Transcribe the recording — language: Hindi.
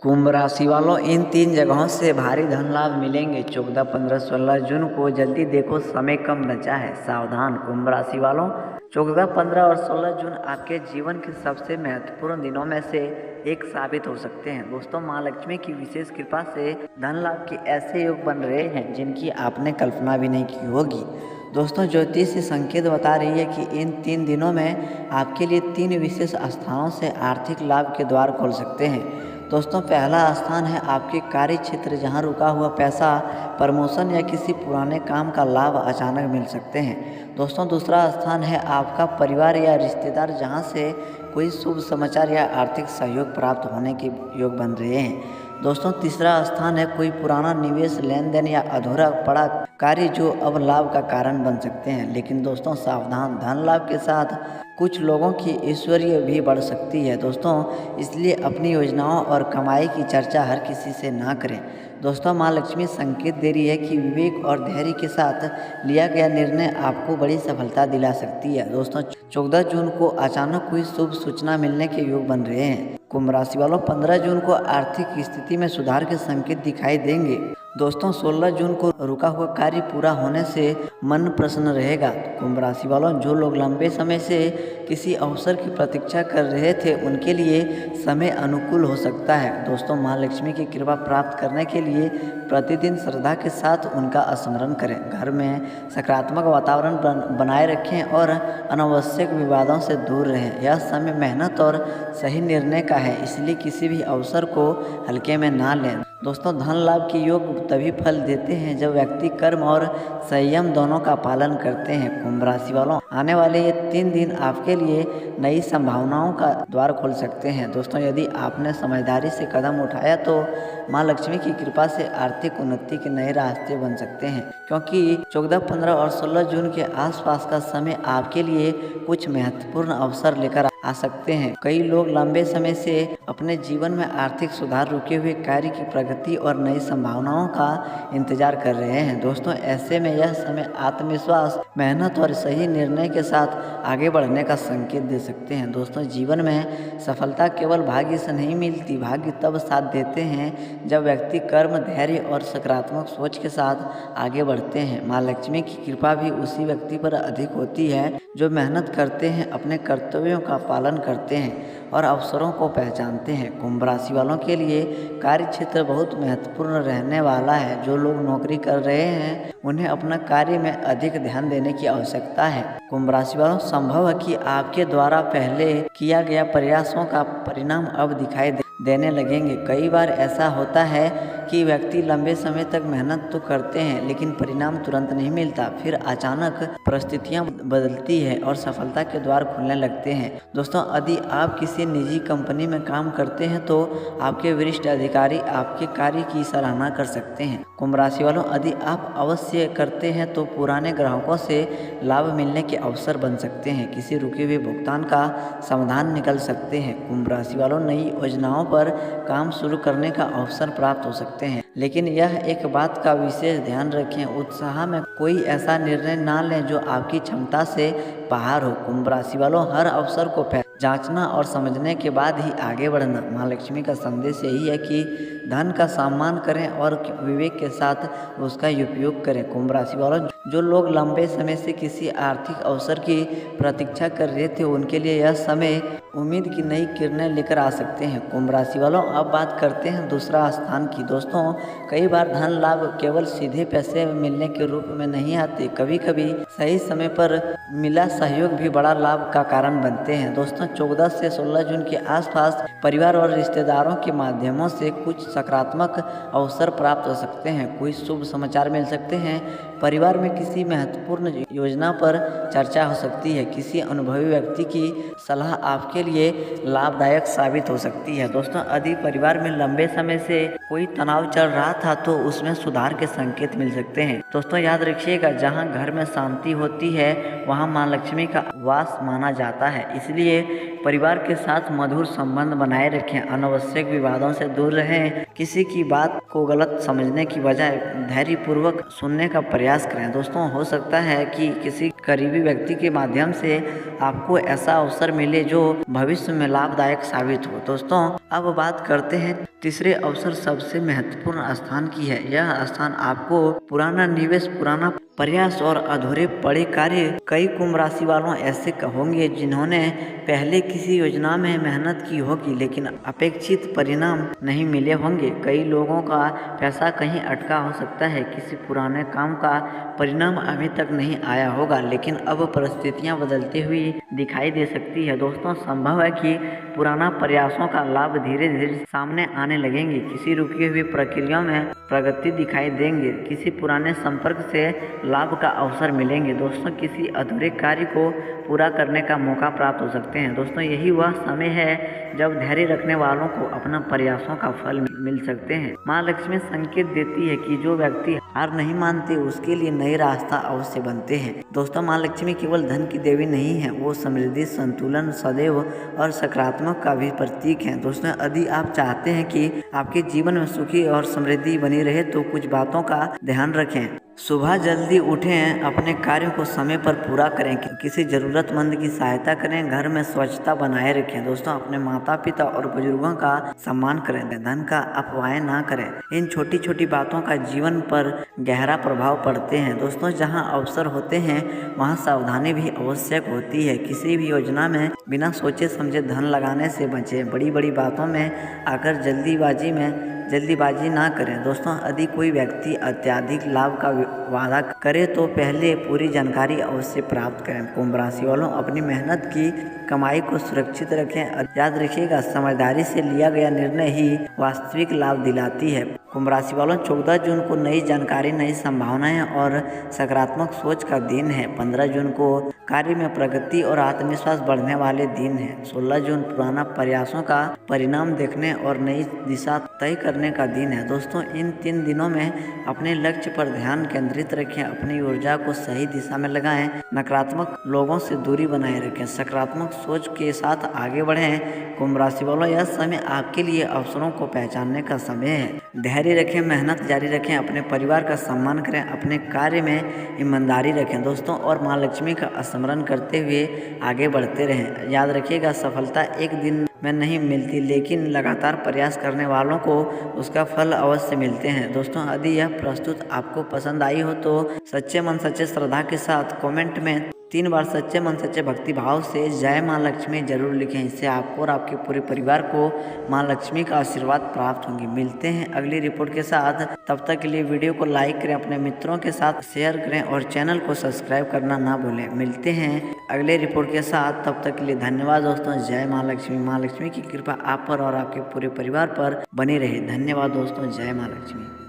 कुंभ राशि वालों, इन 3 जगहों से भारी धन लाभ मिलेंगे। 14, 15, 16 जून को जल्दी देखो, समय कम बचा है, सावधान। कुंभ राशि वालों, 14, 15 और 16 जून आपके जीवन के सबसे महत्वपूर्ण दिनों में से एक साबित हो सकते हैं। दोस्तों, माँ लक्ष्मी की विशेष कृपा से धन लाभ के ऐसे योग बन रहे हैं जिनकी आपने कल्पना भी नहीं की होगी। दोस्तों, ज्योतिष संकेत बता रही है कि इन 3 दिनों में आपके लिए 3 विशेष स्थानों से आर्थिक लाभ के द्वार खोल सकते हैं। दोस्तों, पहला स्थान है आपके कार्य क्षेत्र, जहां रुका हुआ पैसा, प्रमोशन या किसी पुराने काम का लाभ अचानक मिल सकते हैं। दोस्तों, दूसरा स्थान है आपका परिवार या रिश्तेदार, जहां से कोई शुभ समाचार या आर्थिक सहयोग प्राप्त होने के योग बन रहे हैं। दोस्तों, तीसरा स्थान है कोई पुराना निवेश, लेन देन या अधूरा पड़ा कार्य जो अब लाभ का कारण बन सकते हैं। लेकिन दोस्तों सावधान, धन लाभ के साथ कुछ लोगों की ऐश्वर्य भी बढ़ सकती है। दोस्तों, इसलिए अपनी योजनाओं और कमाई की चर्चा हर किसी से ना करें। दोस्तों, माँ लक्ष्मी संकेत दे रही है कि विवेक और धैर्य के साथ लिया गया निर्णय आपको बड़ी सफलता दिला सकती है। दोस्तों, 14 जून को अचानक कोई शुभ सूचना मिलने के योग बन रहे हैं। कुंभ राशि वालों, 15 जून को आर्थिक स्थिति में सुधार के संकेत दिखाई देंगे। दोस्तों, 16 जून को रुका हुआ कार्य पूरा होने से मन प्रसन्न रहेगा। कुंभ राशि वालों, जो लोग लंबे समय से किसी अवसर की प्रतीक्षा कर रहे थे, उनके लिए समय अनुकूल हो सकता है। दोस्तों, माँ लक्ष्मी की कृपा प्राप्त करने के लिए प्रतिदिन श्रद्धा के साथ उनका स्मरण करें। घर में सकारात्मक वातावरण बनाए रखें और अनावश्यक विवादों से दूर रहें। यह समय मेहनत और सही निर्णय का है, इसलिए किसी भी अवसर को हल्के में ना लें। दोस्तों, धन लाभ के योग तभी फल देते हैं जब व्यक्ति कर्म और संयम दोनों का पालन करते हैं। कुंभ राशि वालों, आने वाले ये 3 दिन आपके लिए नई संभावनाओं का द्वार खोल सकते हैं। दोस्तों, यदि आपने समझदारी से कदम उठाया तो माँ लक्ष्मी की कृपा से आर्थिक उन्नति के नए रास्ते बन सकते हैं, क्योंकि 14, 15 और 16 जून के आसपास का समय आपके लिए कुछ महत्वपूर्ण अवसर लेकर आ सकते हैं। कई लोग लंबे समय से अपने जीवन में आर्थिक सुधार, रुके हुए कार्य की प्रगति और नई संभावनाओं का इंतजार कर रहे हैं। दोस्तों, ऐसे में यह समय आत्मविश्वास, मेहनत और सही निर्णय के साथ आगे बढ़ने का संकेत दे सकते हैं। दोस्तों, जीवन में सफलता केवल भाग्य से नहीं मिलती, भाग्य तब साथ देते हैं जब व्यक्ति कर्म, धैर्य और सकारात्मक सोच के साथ आगे बढ़ते हैं। माँ लक्ष्मी की कृपा भी उसी व्यक्ति पर अधिक होती है जो मेहनत करते हैं, अपने कर्तव्यों का पालन करते हैं और अवसरों को पहचानते हैं। कुंभ राशि वालों के लिए कार्य क्षेत्र बहुत महत्वपूर्ण रहने वाला है। जो लोग नौकरी कर रहे हैं, उन्हें अपना कार्य में अधिक ध्यान देने की आवश्यकता है। कुंभ राशि वालों, संभव है कि आपके द्वारा पहले किया गया प्रयासों का परिणाम अब दिखाई देने लगेंगे। कई बार ऐसा होता है कि व्यक्ति लंबे समय तक मेहनत तो करते हैं, लेकिन परिणाम तुरंत नहीं मिलता। फिर अचानक परिस्थितियां बदलती है और सफलता के द्वार खुलने लगते हैं। दोस्तों, यदि आप किसी निजी कंपनी में काम करते हैं तो आपके वरिष्ठ अधिकारी आपके कार्य की सराहना कर सकते हैं। कुंभ राशि वालों, यदि आप अवश्य करते हैं तो पुराने ग्राहकों से लाभ मिलने के अवसर बन सकते हैं। किसी रुके हुए भुगतान का समाधान निकल सकते हैं। कुंभ राशि वालों, नई योजनाओं पर काम शुरू करने का अवसर प्राप्त हो सकते हैं, लेकिन यह एक बात का विशेष ध्यान रखें, उत्साह में कोई ऐसा निर्णय ना लें जो आपकी क्षमता से बाहर हो। कुंभ राशि वालों, हर अवसर को जांचना और समझने के बाद ही आगे बढ़ना। माँ लक्ष्मी का संदेश यही है कि धन का सम्मान करें और विवेक के साथ उसका उपयोग करें। कुंभ राशि वालों, जो लोग लंबे समय से किसी आर्थिक अवसर की प्रतीक्षा कर रहे थे, उनके लिए यह समय उम्मीद की नई किरणें लेकर आ सकते हैं। कुंभ राशि वालों, अब बात करते हैं दूसरा स्थान की। दोस्तों, कई बार धन लाभ केवल सीधे पैसे मिलने के रूप में नहीं आते, कभी कभी सही समय पर मिला सहयोग भी बड़ा लाभ का कारण बनते हैं। दोस्तों, 14 से 16 जून के आसपास परिवार और रिश्तेदारों के माध्यमों से कुछ सकारात्मक अवसर प्राप्त हो सकते हैं। कोई शुभ समाचार मिल सकते हैं। परिवार में किसी महत्वपूर्ण योजना पर चर्चा हो सकती है। किसी अनुभवी व्यक्ति की सलाह आपके लिए लाभदायक साबित हो सकती है। दोस्तों, यदि परिवार में लंबे समय से कोई तनाव चल रहा था तो उसमें सुधार के संकेत मिल सकते हैं। दोस्तों, याद रखिएगा, जहां घर में शांति होती है वहां माँ लक्ष्मी का वास माना जाता है। इसलिए परिवार के साथ मधुर संबंध बनाए रखें, अनावश्यक विवादों से दूर रहें, किसी की बात को गलत समझने की बजाय धैर्यपूर्वक सुनने का प्रयास करें। दोस्तों, हो सकता है कि किसी करीबी व्यक्ति के माध्यम से आपको ऐसा अवसर मिले जो भविष्य में लाभदायक साबित हो। दोस्तों, अब बात करते हैं तीसरे अवसर सबसे महत्वपूर्ण स्थान की है। यह स्थान आपको पुराना निवेश, पुराना प्रयास और अधूरे पड़े कार्य। कई कुंभ राशि वालों ऐसे होंगे जिन्होंने पहले किसी योजना में मेहनत की होगी लेकिन अपेक्षित परिणाम नहीं मिले होंगे। कई लोगों का पैसा कहीं अटका हो सकता है, किसी पुराने काम का परिणाम अभी तक नहीं आया होगा लेकिन अब परिस्थितियां बदलती हुई दिखाई दे सकती है। दोस्तों, संभव है कि पुराना प्रयासों का लाभ धीरे धीरे सामने आने लगेंगे, किसी रुकी हुई प्रक्रिया में प्रगति दिखाई देंगे, किसी पुराने संपर्क से लाभ का अवसर मिलेंगे। दोस्तों, किसी अधूरे कार्य को पूरा करने का मौका प्राप्त हो सकते हैं। दोस्तों, यही वह समय है जब धैर्य रखने वालों को अपना प्रयासों का फल मिल सकते हैं। माँ लक्ष्मी संकेत देती है कि जो व्यक्ति हार नहीं मानते उसके लिए नए रास्ता अवश्य बनते हैं। दोस्तों, माँ लक्ष्मी केवल धन की देवी नहीं है, वो समृद्धि, संतुलन, सदैव और सकारात्मक का भी प्रतीक है। दोस्तों, यदि आप चाहते हैं कि आपके जीवन में सुखी और समृद्धि बनी रहे तो कुछ बातों का ध्यान रखें। सुबह जल्दी उठें, अपने कार्यों को समय पर पूरा करें, किसी जरूरतमंद की सहायता करें, घर में स्वच्छता बनाए रखें। दोस्तों, अपने माता पिता और बुजुर्गों का सम्मान करें, धन का अपव्यय ना करें। इन छोटी छोटी बातों का जीवन पर गहरा प्रभाव पड़ते हैं। दोस्तों, जहां अवसर होते हैं वहां सावधानी भी आवश्यक होती है। किसी भी योजना में बिना सोचे समझे धन लगाने से बचें। बड़ी बड़ी बातों में आकर जल्दीबाजी ना करें। दोस्तों, यदि कोई व्यक्ति अत्यधिक लाभ का वादा करे तो पहले पूरी जानकारी अवश्य प्राप्त करें। कुंभ राशि वालों, अपनी मेहनत की कमाई को सुरक्षित रखें। याद रखिएगा, समझदारी से लिया गया निर्णय ही वास्तविक लाभ दिलाती है। कुंभ राशि वालों, 14 जून को नई जानकारी, नई संभावनाएं और सकारात्मक सोच का दिन है। 15 जून को कार्य में प्रगति और आत्मविश्वास बढ़ने वाले दिन है। 16 जून पुराना प्रयासों का परिणाम देखने और नई दिशा तय करने का दिन है। दोस्तों, इन 3 दिनों में अपने लक्ष्य पर ध्यान केंद्रित रखें, अपनी ऊर्जा को सही दिशा में लगाएं, नकारात्मक लोगों से दूरी बनाए रखें, सकारात्मक सोच के साथ आगे बढ़ें। कुंभ राशि वालों, यह समय आपके लिए अवसरों को पहचानने का समय है। धैर्य रखें, मेहनत जारी रखें, अपने परिवार का सम्मान करें, अपने कार्य में ईमानदारी रखें। दोस्तों, और माँ लक्ष्मी का स्मरण करते हुए आगे बढ़ते रहें। याद रखिएगा, सफलता एक दिन में नहीं मिलती लेकिन लगातार प्रयास करने वालों को उसका फल अवश्य मिलते हैं। दोस्तों, यदि यह प्रस्तुत आपको पसंद आई हो तो सच्चे मन सच्चे श्रद्धा के साथ कमेंट में 3 बार सच्चे मन सच्चे भक्ति भाव से जय माँ लक्ष्मी जरूर लिखें। इससे आपको और आपके पूरे परिवार को माँ लक्ष्मी का आशीर्वाद प्राप्त होंगे। मिलते हैं अगली रिपोर्ट के साथ, तब तक के लिए वीडियो को लाइक करें, अपने मित्रों के साथ शेयर करें और चैनल को सब्सक्राइब करना ना भूलें। मिलते हैं अगले रिपोर्ट के साथ, तब तक के लिए धन्यवाद दोस्तों। जय माँ लक्ष्मी। माँ लक्ष्मी की कृपा आप पर और आपके पूरे परिवार पर बनी रहे। धन्यवाद दोस्तों। जय माँ लक्ष्मी।